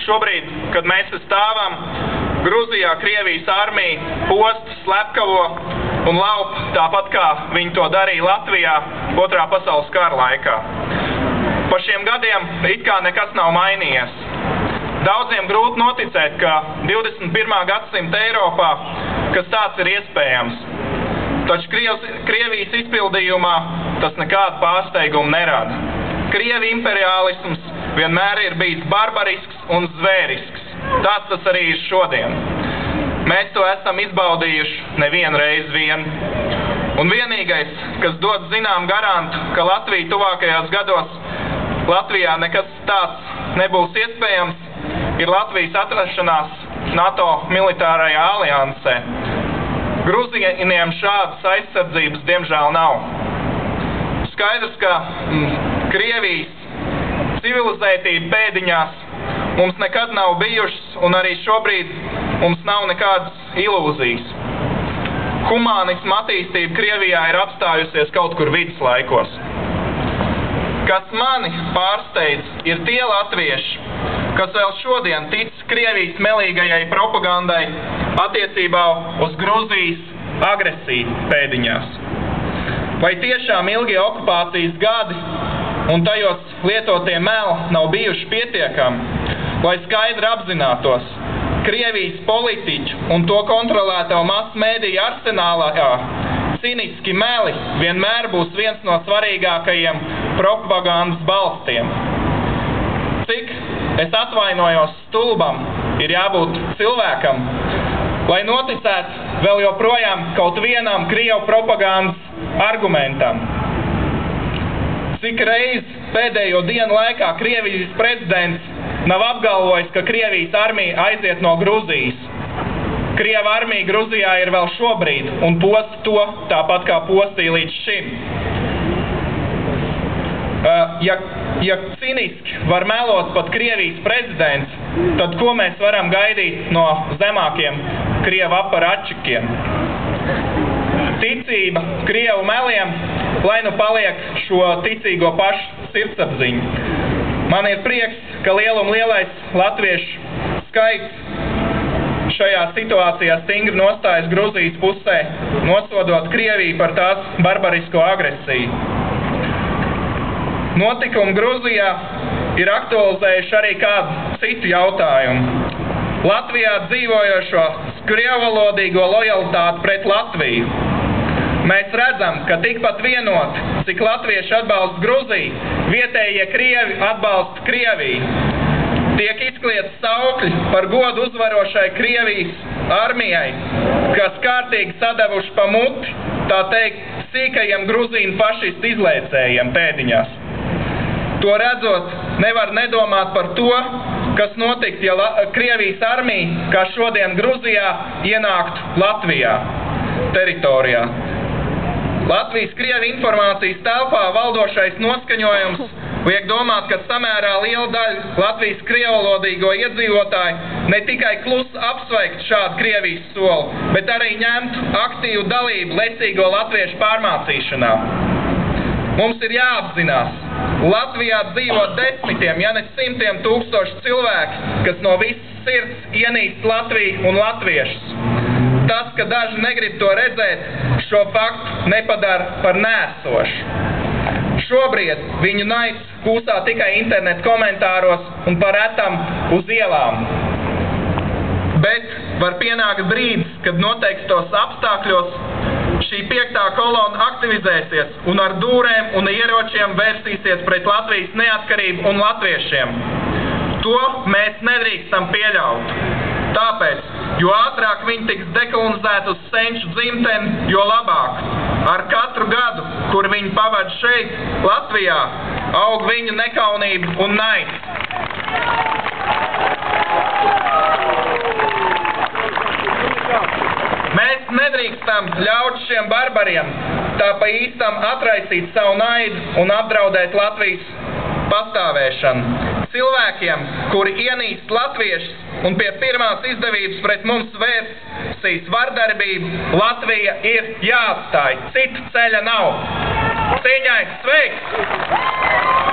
Šobrīd, kad mēs stāvam, Gruzijā Krievijas armija post, slepkavo un laup tāpat kā viņi to darīja Latvijā Otrā pasaules kara laikā. Pa šiem gadiem it kā nekas nav mainījies. Daudziem grūti noticēt, ka 21. gadsimta Eiropā, kas tāds ir iespējams. Taču Krievijas izpildījumā tas nekādu pārsteigumu nerada. Krievi imperiālisms vienmēr ir bijis barbarisks un zvērisks. Tāds tas arī ir šodien. Mēs to esam izbaudījuši nevienu reizi vien. Un vienīgais, kas dod zinām garantu, ka Latvija tuvākajos gados Latvijā nekas tāds nebūs iespējams, ir Latvijas atrašanās NATO militārajā aliansē. Gruzīniem šādas aizsardzības diemžēl nav. Skaidrs, ka Krievijas civilizētība pēdiņās mums nekad nav bijušas, un arī šobrīd mums nav nekādas ilūzijas. Humānisma attīstība Krievijā ir apstājusies kaut kur viduslaikos. Kas mani pārsteidz, ir tie latvieši, kas vēl šodien tic Krievijas melīgajai propagandai attiecībā uz Gruzijas agresiju pēdiņās. Vai tiešām ilgie okupācijas gadi un tajos lietotie meli nav bijuši pietiekami, lai skaidri apzinātos, Krievijas politiķu un to kontrolēto masu mēdīju arsenālā ciniski meli vienmēr būs viens no svarīgākajiem propagandas balstiem. Cik, es atvainojos, stulbam ir jābūt cilvēkam, lai noticētu vēl joprojām kaut vienam Krievu propagandas argumentam. Cik reiz pēdējo dienu laikā Krievijas prezidents nav apgalvojis, ka Krievijas armija aiziet no Gruzijas. Krieva armija Gruzijā ir vēl šobrīd un posta to tāpat kā postīja līdz šim. Ja ciniski var melot pat Krievijas prezidents, tad ko mēs varam gaidīt no zemākiem Krievu aparačikiem? Ticība Krievu meliem, lai nu paliek šo ticīgo pašu sirdsapziņu. Man ir prieks, ka lielais latviešu skaits šajā situācijā stingri nostājas Gruzijas pusē, nosodot Krieviju par tās barbarisko agresiju. Notikumi Gruzijā ir aktualizējuši arī kādu citu jautājumu. Latvijā dzīvojošo krievalodīgo lojalitāti pret Latviju. Mēs redzam, ka tikpat vienot, cik latvieši atbalsta Gruziju, vietējie Krievi atbalsta Krieviju. Tiek izkliedz saukļi par godu uzvarošai Krievijas armijai, kas kārtīgi sadevuši pa muti, tā teikt, sīkajiem gruzīnu fašistu izlēcējiem pēdiņās. To redzot, nevar nedomāt par to, kas notikt, ja Krievijas armija, kā šodien Gruzijā, ienāktu Latvijā teritorijā. Latvijas-Krievi informācijas telpā valdošais noskaņojums liek domāt, ka samērā liela daļa Latvijas-Krievalodīgo iedzīvotāju ne tikai klusi apsveikt šādu Krievijas soli, bet arī ņemt aktīvu dalību lecīgo latviešu pārmācīšanā. Mums ir jāapzinās, Latvijā dzīvo desmitiem, ja ne simtiem tūkstoši cilvēki, kas no visas sirds ienīst Latviju un latviešus. Tas, ka daži negrib to redzēt, šo faktu nepadara par nēsošu. Šobrīd viņu naids kūsā tikai internetu komentāros un par retam uz ielām. Bet var pienākt brīdis, kad noteiktos apstākļos šī 5. kolona aktivizēsies un ar dūrēm un ieročiem vērsīsies pret Latvijas neatkarību un latviešiem. To mēs nedrīkstam pieļaut. Tāpēc, jo ātrāk viņi tiks dekolonizēti uz senču dzimteni, jo labāk. Ar katru gadu, kur viņi pavada šeit, Latvijā, aug viņu nekaunība un naids. Mēs nedrīkstam ļaut šiem barbariem tā pa īstam atraisīt savu naidu un apdraudēt Latvijas pastāvēšanu. Cilvēkiem, kuri ienīst latviešus un pie pirmās izdevības pret mums vērsīs vardarbību, Latvija ir jāatstāj. Citu ceļa nav. Cīņai sveiks!